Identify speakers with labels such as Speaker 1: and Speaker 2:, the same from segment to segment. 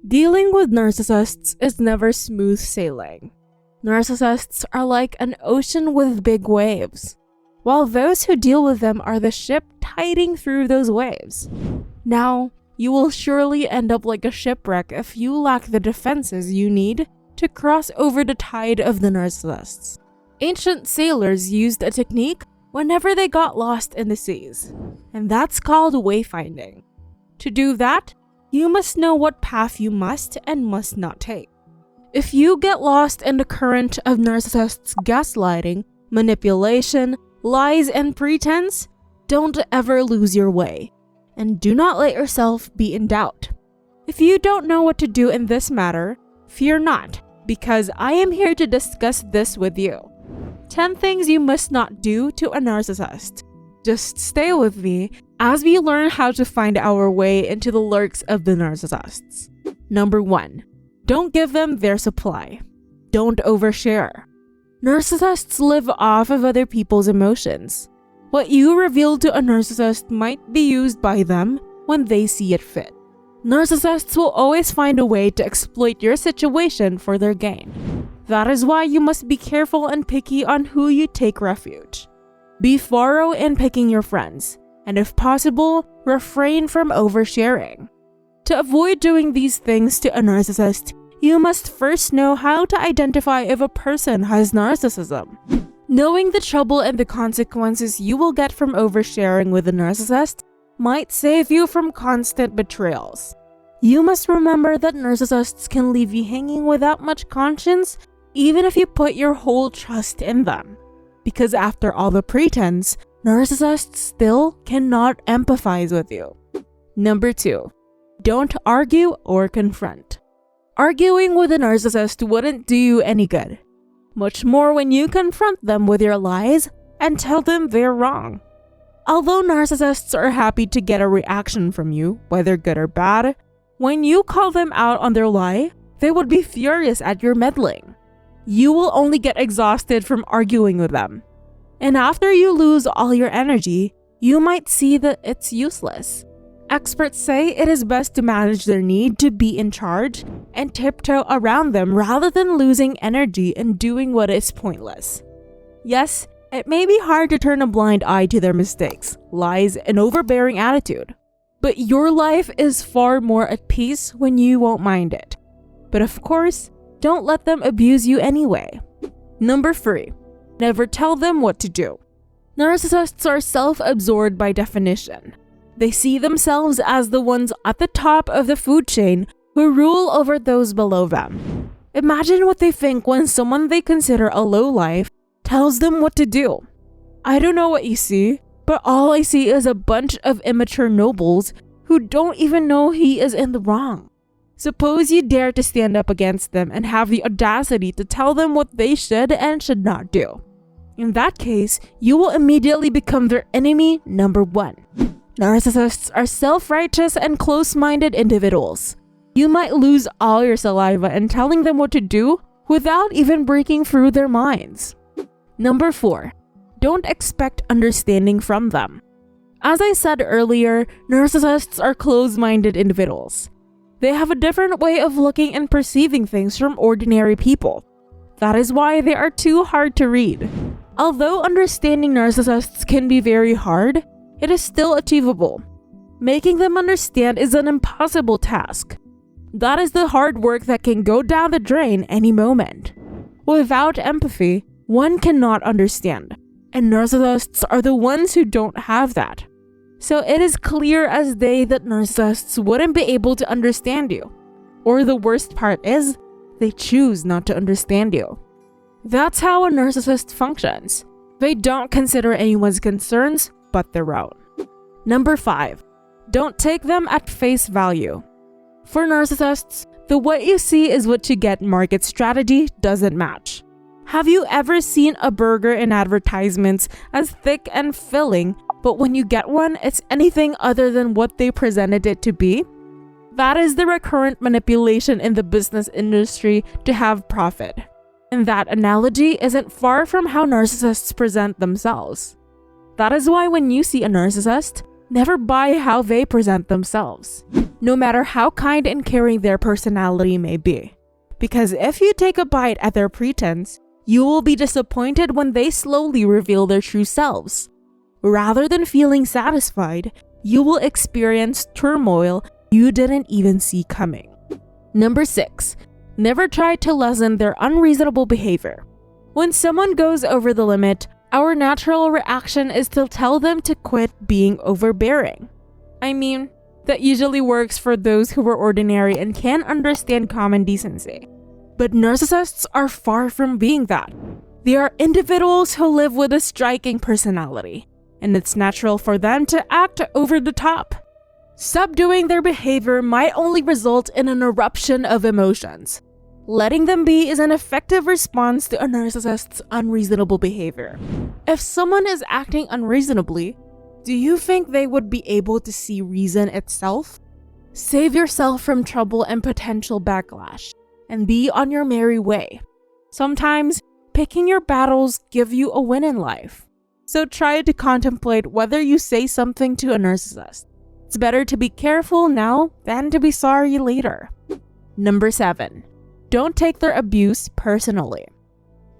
Speaker 1: Dealing with narcissists is never smooth sailing. Narcissists are like an ocean with big waves, while those who deal with them are the ship tiding through those waves. Now, you will surely end up like a shipwreck if you lack the defenses you need to cross over the tide of the narcissists. Ancient sailors used a technique whenever they got lost in the seas, and that's called wayfinding. To do that, you must know what path you must and must not take. If you get lost in the current of narcissists' gaslighting, manipulation, lies, and pretense, don't ever lose your way, and do not let yourself be in doubt. If you don't know what to do in this matter, fear not, because I am here to discuss this with you. 10 things you must not do to a narcissist. Just stay with me as we learn how to find our way into the lurks of the narcissists. Number 1. Don't give them their supply. Don't overshare. Narcissists live off of other people's emotions. What you reveal to a narcissist might be used by them when they see it fit. Narcissists will always find a way to exploit your situation for their gain. That is why you must be careful and picky on who you take refuge. Be thorough in picking your friends, and if possible, refrain from oversharing. To avoid doing these things to a narcissist, you must first know how to identify if a person has narcissism. Knowing the trouble and the consequences you will get from oversharing with a narcissist might save you from constant betrayals. You must remember that narcissists can leave you hanging without much conscience even if you put your whole trust in them. Because after all the pretense, narcissists still cannot empathize with you. Number 2. Don't argue or confront. Arguing with a narcissist wouldn't do you any good. Much more when you confront them with your lies and tell them they're wrong. Although narcissists are happy to get a reaction from you, whether good or bad, when you call them out on their lie, they would be furious at your meddling. You will only get exhausted from arguing with them. And after you lose all your energy, you might see that it's useless. Experts say it is best to manage their need to be in charge and tiptoe around them rather than losing energy and doing what is pointless. Yes, it may be hard to turn a blind eye to their mistakes, lies, and overbearing attitude, but your life is far more at peace when you won't mind it. But of course, don't let them abuse you anyway. Number 3. Never tell them what to do. Narcissists are self-absorbed by definition. They see themselves as the ones at the top of the food chain who rule over those below them. Imagine what they think when someone they consider a lowlife tells them what to do. I don't know what you see, but all I see is a bunch of immature nobles who don't even know he is in the wrong. Suppose you dare to stand up against them and have the audacity to tell them what they should and should not do. In that case, you will immediately become their enemy number 1. Narcissists are self-righteous and close-minded individuals. You might lose all your saliva in telling them what to do without even breaking through their minds. Number 4. Don't expect understanding from them. As I said earlier, narcissists are close-minded individuals. They have a different way of looking and perceiving things from ordinary people. That is why they are too hard to read. Although understanding narcissists can be very hard, it is still achievable. Making them understand is an impossible task. That is the hard work that can go down the drain any moment. Without empathy, one cannot understand, and narcissists are the ones who don't have that. So it is clear as day that narcissists wouldn't be able to understand you. Or the worst part is, they choose not to understand you. That's how a narcissist functions. They don't consider anyone's concerns but their own. Number 5. Don't take them at face value. For narcissists, the what you see is what you get market strategy doesn't match. Have you ever seen a burger in advertisements as thick and filling, but when you get one, it's anything other than what they presented it to be? That is the recurrent manipulation in the business industry to have profit. And that analogy isn't far from how narcissists present themselves. That is why when you see a narcissist, Never buy how they present themselves, no matter how kind and caring their personality may be. Because if you take a bite at their pretense, you will be disappointed when they slowly reveal their true selves. Rather than feeling satisfied, you will experience turmoil you didn't even see coming. Number 6. Never try to lessen their unreasonable behavior. When someone goes over the limit, our natural reaction is to tell them to quit being overbearing. I mean, that usually works for those who are ordinary and can understand common decency. But narcissists are far from being that. They are individuals who live with a striking personality, and it's natural for them to act over the top. Subduing their behavior might only result in an eruption of emotions. Letting them be is an effective response to a narcissist's unreasonable behavior. If someone is acting unreasonably, do you think they would be able to see reason itself? Save yourself from trouble and potential backlash, and be on your merry way. Sometimes, picking your battles give you a win in life. So try to contemplate whether you say something to a narcissist. It's better to be careful now than to be sorry later. Number 7. Don't take their abuse personally.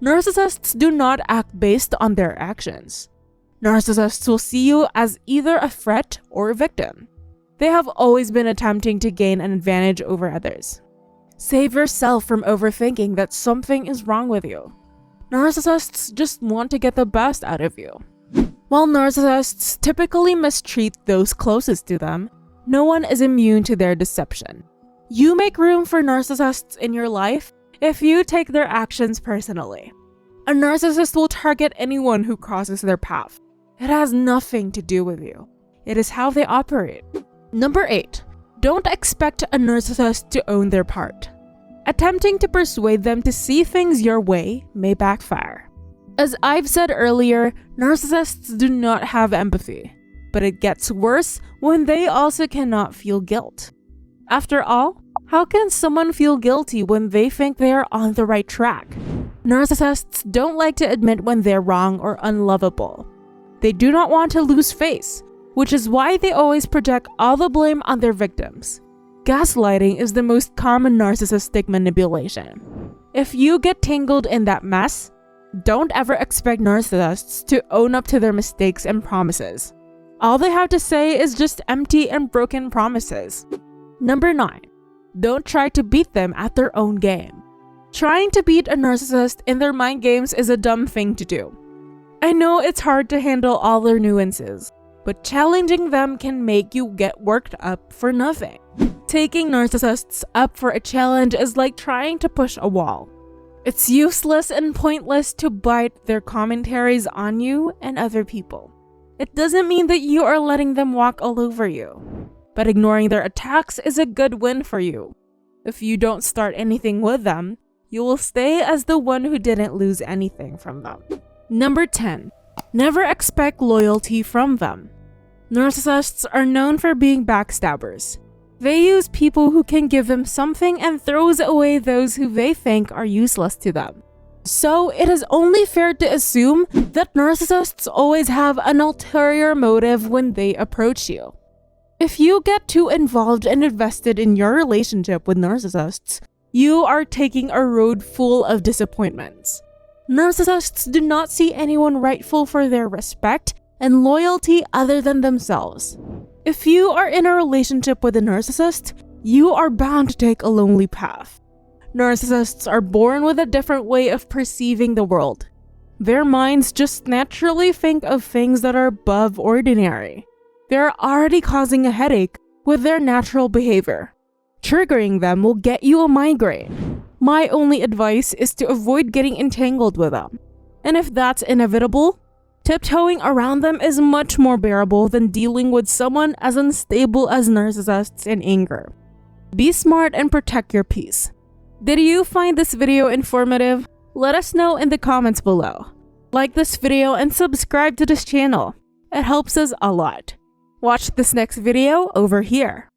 Speaker 1: Narcissists do not act based on their actions. Narcissists will see you as either a threat or a victim. They have always been attempting to gain an advantage over others. Save yourself from overthinking that something is wrong with you. Narcissists just want to get the best out of you. While narcissists typically mistreat those closest to them, no one is immune to their deception. You make room for narcissists in your life if you take their actions personally. A narcissist will target anyone who crosses their path. It has nothing to do with you. It is how they operate. Number 8. Don't expect a narcissist to own their part. Attempting to persuade them to see things your way may backfire. As I've said earlier, narcissists do not have empathy, but it gets worse when they also cannot feel guilt. After all, how can someone feel guilty when they think they are on the right track? Narcissists don't like to admit when they're wrong or unlovable. They do not want to lose face, which is why they always project all the blame on their victims. Gaslighting is the most common narcissistic manipulation. If you get tangled in that mess, don't ever expect narcissists to own up to their mistakes and promises. All they have to say is just empty and broken promises. Number 9. Don't try to beat them at their own game. Trying to beat a narcissist in their mind games is a dumb thing to do. I know it's hard to handle all their nuances, but challenging them can make you get worked up for nothing. Taking narcissists up for a challenge is like trying to push a wall. It's useless and pointless to bite their commentaries on you and other people. It doesn't mean that you are letting them walk all over you, but ignoring their attacks is a good win for you. If you don't start anything with them, you will stay as the one who didn't lose anything from them. Number 10. Never expect loyalty from them. Narcissists are known for being backstabbers. They use people who can give them something and throws away those who they think are useless to them. So it is only fair to assume that narcissists always have an ulterior motive when they approach you. If you get too involved and invested in your relationship with narcissists, you are taking a road full of disappointments. Narcissists do not see anyone rightful for their respect and loyalty other than themselves. If you are in a relationship with a narcissist, you are bound to take a lonely path. Narcissists are born with a different way of perceiving the world. Their minds just naturally think of things that are above ordinary. They're already causing a headache with their natural behavior. Triggering them will get you a migraine. My only advice is to avoid getting entangled with them. And if that's inevitable, tiptoeing around them is much more bearable than dealing with someone as unstable as narcissists in anger. Be smart and protect your peace. Did you find this video informative? Let us know in the comments below. Like this video and subscribe to this channel. It helps us a lot. Watch this next video over here.